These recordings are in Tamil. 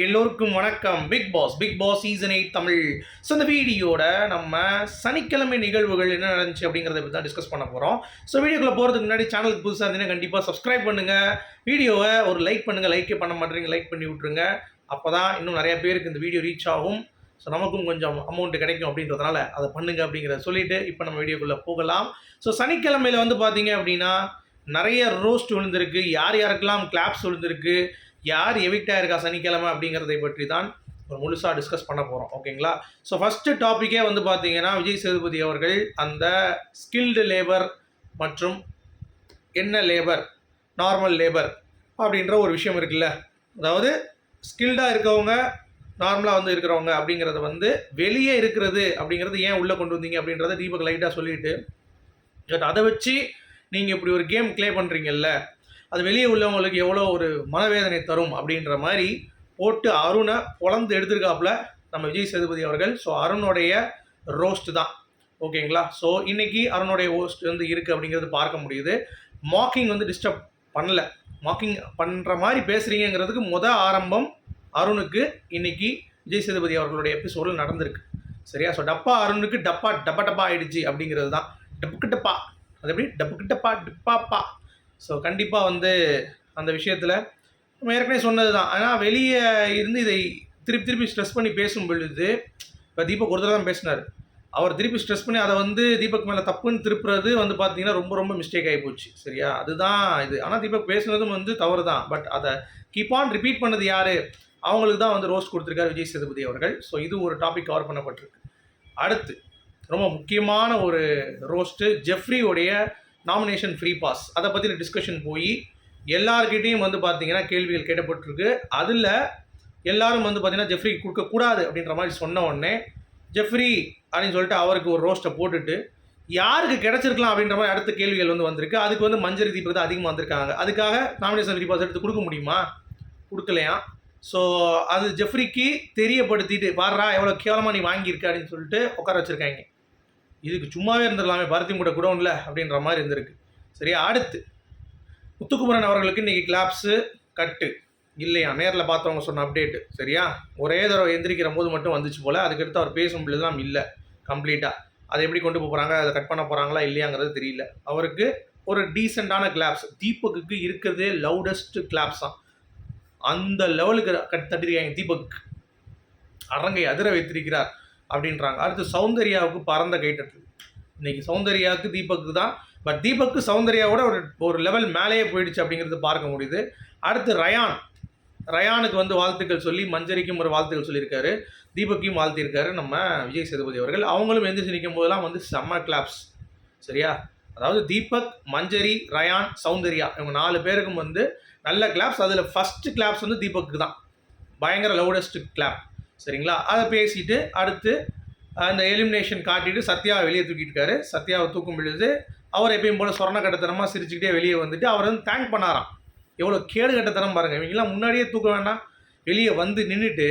எல்லோருக்கும் வணக்கம். Bigg Boss season 8 Tamil. So இந்த வீடியோட நம்ம சனிக்கிழமை நிகழ்வுகள் என்ன நடந்துச்சு அப்படிங்கிறத பற்றி தான் டிஸ்கஸ் பண்ண போகிறோம். ஸோ வீடியோக்குள்ளே போகிறதுக்கு முன்னாடி சேனலுக்கு புதுசாக இருந்தீங்கன்னா கண்டிப்பாக சப்ஸ்கிரைப் பண்ணுங்கள். வீடியோவை ஒரு லைக் பண்ணுங்கள். லைக்கே பண்ண மாட்டேறீங்க, லைக் பண்ணி விட்ருங்க. அப்போ தான் இன்னும் நிறையா பேருக்கு இந்த வீடியோ ரீச் ஆகும். ஸோ நமக்கும் கொஞ்சம் அமௌண்ட் கிடைக்கும் அப்படின்றதுனால அதை பண்ணுங்க அப்படிங்கிறத சொல்லிவிட்டு இப்போ நம்ம வீடியோக்குள்ளே போகலாம். ஸோ சனிக்கிழமையில் வந்து பார்த்தீங்க அப்படின்னா நிறைய ரோஸ்ட் விழுந்திருக்கு. யார் யாருக்கெல்லாம் கிளாப்ஸ் விழுந்திருக்கு, யார் எவிக்டாக இருக்கா சனிக்கிழமை அப்படிங்கிறதை பற்றி தான் ஒரு முழுசாக டிஸ்கஸ் பண்ண போகிறோம். ஓகேங்களா? ஸோ ஃபஸ்ட்டு டாப்பிக்கே வந்து பார்த்தீங்கன்னா விஜய் சேதுபதி அவர்கள் அந்த ஸ்கில்டு லேபர் மற்றும் என்ன லேபர், நார்மல் லேபர் அப்படின்ற ஒரு விஷயம் இருக்குல்ல. அதாவது ஸ்கில்டாக இருக்கவங்க, நார்மலாக வந்து இருக்கிறவங்க அப்படிங்கிறத வந்து வெளியே இருக்கிறது அப்படிங்கிறது ஏன் உள்ளே கொண்டு வந்தீங்க அப்படின்றத தீபக் லைட்டாக சொல்லிவிட்டு, பட் அதை வச்சு நீங்கள் இப்படி ஒரு கேம் ப்ளே பண்ணுறீங்கல்ல, அது வெளியே உள்ளவங்களுக்கு எவ்வளோ ஒரு மனவேதனை தரும் அப்படின்ற மாதிரி போட்டு அருணை பொழந்து எடுத்திருக்காப்புல நம்ம விஜய் சேதுபதி அவர்கள். ஸோ அருணுடைய ரோஸ்ட் தான். ஓகேங்களா? ஸோ இன்றைக்கி அருணுடைய ரோஸ்ட் வந்து இருக்குது அப்படிங்கிறது பார்க்க முடியுது. மாக்கிங் வந்து டிஸ்டர்ப் பண்ணல. மாக்கிங் பண்ணுற மாதிரி பேசுகிறீங்கிறதுக்கு ஆரம்பம் அருணுக்கு இன்றைக்கி விஜய் சேதுபதி அவர்களுடைய எபிசோடில் நடந்திருக்கு. சரியா? ஸோ டப்பா அருணுக்கு டப்பா ஆகிடுச்சு அப்படிங்கிறது தான். டப்புக்கிட்டப்பா, அது எப்படி டப்புக்கிட்டப்பா டிப்பாப்பா. ஸோ கண்டிப்பாக வந்து அந்த விஷயத்தில் நம்ம ஏற்கனவே சொன்னது தான். ஆனால் வெளியே இருந்து இதை திருப்பி ஸ்ட்ரெஸ் பண்ணி பேசும் பொழுது, இப்போ தீபக் ஒரு தடவை தான் பேசினார். அவர் திருப்பி ஸ்ட்ரெஸ் பண்ணி அதை வந்து தீபக் மேலே தப்புன்னு திருப்புறது வந்து பார்த்தீங்கன்னா ரொம்ப மிஸ்டேக் ஆகி போச்சு. சரியா? அதுதான் இது. ஆனால் தீபக் பேசுனதும் வந்து தவறு தான். பட் அதை கீப் ஆன் ரிப்பீட் பண்ணது யார்? அவங்களுக்கு தான் வந்து ரோஸ்ட் கொடுத்துருக்காரு விஜய் சேதுபதி அவர்கள். ஸோ இது ஒரு டாபிக் கவர் பண்ணப்பட்டிருக்கு. அடுத்து ரொம்ப முக்கியமான ஒரு ரோஸ்ட்டு, ஜெஃப்ரியோடைய நாமினேஷன் ஃப்ரீ பாஸ். அதை பற்றின டிஸ்கஷன் போய் எல்லார்கிட்டையும் வந்து பார்த்தீங்கன்னா கேள்விகள் கேட்கப்பட்டிருக்கு. அதில் எல்லாரும் வந்து பார்த்தீங்கன்னா ஜெஃப்ரி கொடுக்கக்கூடாது அப்படின்ற மாதிரி சொன்ன உடனே ஜெஃப்ரி அப்படின்னு சொல்லிட்டு அவருக்கு ஒரு ரோஸ்ட்டை போட்டுட்டு யாருக்கு கிடச்சிருக்கலாம் அப்படின்ற மாதிரி அடுத்த கேள்விகள் வந்து வந்திருக்கு. அதுக்கு வந்து மஞ்சரி தீபக் தான் அதிகமாக வந்திருக்காங்க. அதுக்காக நாமினேஷன் ஃப்ரீ பாஸ் எடுத்து கொடுக்க முடியுமா? கொடுக்கலையா? ஸோ அது ஜெஃப்ரிக்கு தெரியப்படுத்திட்டு, பாடுறா எவ்வளோ கேவலமாக நீ வாங்கியிருக்க அப்படின்னு சொல்லிட்டு உட்கார வச்சுருக்காங்க. இதுக்கு சும்மாவே இருந்துடலாமே, பருத்தி மூட்டை கூட இல்லை அப்படின்ற மாதிரி இருந்திருக்கு. சரியா? அடுத்து முத்துக்குமரன் அவர்களுக்கு இன்றைக்கி கிளாப்ஸு கட்டு இல்லையா? நேரில் பார்த்தவங்க சொன்ன அப்டேட்டு. சரியா? ஒரே தடவை எந்திரிக்கிற போது மட்டும் வந்துச்சு போல். அதுக்கடுத்து அவர் பேசும் பொழுதுலாம் இல்லை கம்ப்ளீட்டாக. அதை எப்படி கொண்டு போகிறாங்க, அதை கட் பண்ண போகிறாங்களா இல்லையாங்கிறது தெரியல. அவருக்கு ஒரு டீசெண்டான கிளாப்ஸ். தீபக்குக்கு இருக்கிறதே லவுடஸ்ட் கிளாப்ஸ் தான். அந்த லெவலுக்கு தட்டிருக்காங்க. தீபக் அரங்கை அதிர வைத்திருக்கிறார் அப்படின்றாங்க. அடுத்து சௌந்தர்யாவுக்கு பறந்த கைட்டட்டு. இன்றைக்கி சௌந்தர்யாவுக்கு தீபக்கு தான். பட் தீபக்கு சௌந்தர்யாவோட ஒரு லெவல் மேலேயே போயிடுச்சு அப்படிங்கிறது பார்க்க முடியுது. அடுத்து ரயானுக்கு வந்து வாழ்த்துக்கள் சொல்லி மஞ்சரிக்கும் ஒரு வாழ்த்துக்கள் சொல்லியிருக்காரு. தீபக்கையும் வாழ்த்தியிருக்காரு நம்ம விஜய் சேதுபதி அவர்கள். அவங்களும் எந்திரிச்சு நிற்கும் போதெல்லாம் வந்து செம்ம கிளாப்ஸ். சரியா? அதாவது தீபக், மஞ்சரி, ரயான், சௌந்தர்யா இவங்க 4 பேருக்கும் வந்து நல்ல கிளாப்ஸ். அதில் ஃபஸ்ட்டு கிளாப்ஸ் வந்து தீபக்கு தான். பயங்கர லவுடஸ்ட் கிளாப். சரிங்களா? அதை பேசிட்டு அடுத்து அந்த எலிமினேஷன் காட்டிட்டு சத்யாவை வெளியே தூக்கிட்டுருக்காரு. சத்யாவை தூக்கும் பொழுது அவர் எப்பயும் போல் சொரண கட்டத்தனமாக சிரிச்சுக்கிட்டே வெளியே வந்துட்டு அவர் வந்து தேங்க் பண்ணாராம். எவ்வளோ கேடு கட்டத்தனம் பாருங்கள். இவங்கெல்லாம் முன்னாடியே தூக்க வேண்டாம், வெளியே வந்து நின்றுட்டு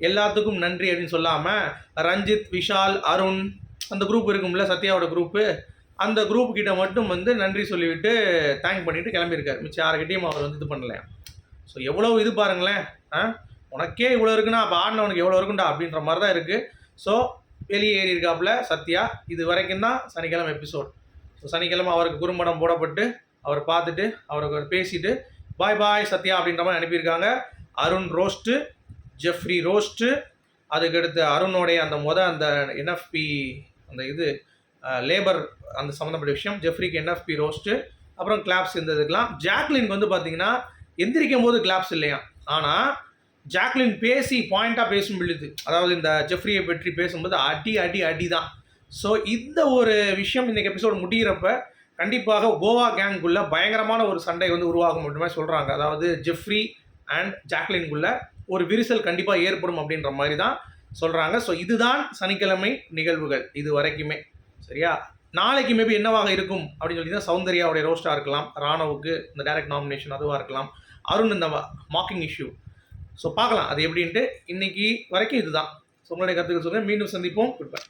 எல்லாத்துக்கும் நன்றி அப்படின்னு சொல்லாமல் ரஞ்சித், விஷால், அருண் அந்த குரூப் இருக்கும்ல, சத்யாவோட குரூப்பு, அந்த குரூப் கிட்ட மட்டும் வந்து நன்றி சொல்லிவிட்டு தேங்க் பண்ணிவிட்டு கிளம்பியிருக்காரு. மிச்சம் யாருக்கிட்டையும் அவர் வந்து இது பண்ணலையா? ஸோ எவ்வளோ இது பாருங்களேன். உனக்கே இவ்வளோ இருக்குன்னா அப்போ ஆடினவனுக்கு எவ்வளோ இருக்குண்டா அப்படின்ற மாதிரி தான் இருக்குது. ஸோ வெளியே ஏறி இருக்காப்புல சத்யா. இது வரைக்கும் தான் சனிக்கிழமை எபிசோட். ஸோ சனிக்கிழமை அவருக்கு குறும்படம் போடப்பட்டு அவர் பார்த்துட்டு அவருக்கு பேசிட்டு பாய் சத்யா அப்படின்ற மாதிரி அனுப்பியிருக்காங்க. அருண் ரோஸ்ட்டு, ஜெஃப்ரி ரோஸ்ட்டு, அதுக்கடுத்து அருணோடைய அந்த என்எஃப்பி அந்த இது லேபர் அந்த சம்மந்தப்பட்ட விஷயம், ஜெஃப்ரிக்கு என்எஃப்பி ரோஸ்ட்டு, அப்புறம் கிளாப்ஸ் இருந்ததுக்கெலாம். ஜாக்லினுக்கு வந்து பார்த்தீங்கன்னா எந்திரிக்கும் போது கிளாப்ஸ் இல்லையா, ஆனால் ஜாக்லின் பேசி பாயிண்ட்டாக பேசும் பொழுது, அதாவது இந்த ஜெஃப்ரியை பற்றி பேசும்போது அடி தான். ஸோ இந்த ஒரு விஷயம் இன்றைக்கி எபிசோடு முடிகிறப்ப கண்டிப்பாக கோவா கேங்குள்ளே பயங்கரமான ஒரு சண்டை வந்து உருவாகும் மட்டுமே சொல்கிறாங்க. அதாவது ஜெஃப்ரி அண்ட் ஜாக்லின்குள்ளே ஒரு விரிசல் கண்டிப்பாக ஏற்படும் அப்படின்ற மாதிரி தான் சொல்கிறாங்க. ஸோ இதுதான் சனிக்கிழமை நிகழ்வுகள் இது வரைக்குமே. சரியா? நாளைக்கு மேபி என்னவாக இருக்கும் அப்படின்னு சொல்லி தான் சௌந்தர்யாவுடைய ரோஸ்ட்டாக இருக்கலாம், ராணவுக்கு இந்த டைரக்ட் நாமினேஷன் அதுவாக இருக்கலாம், அருண் இந்த மாக்கிங் இஷ்யூ. ஸோ பார்க்கலாம் அது எப்படின்ட்டு. இன்றைக்கி வரைக்கும் இதுதான். ஸோ உங்களுடைய கருத்துக்கள் சொல்லுங்கள். மீண்டும் சந்திப்போம். Good bye.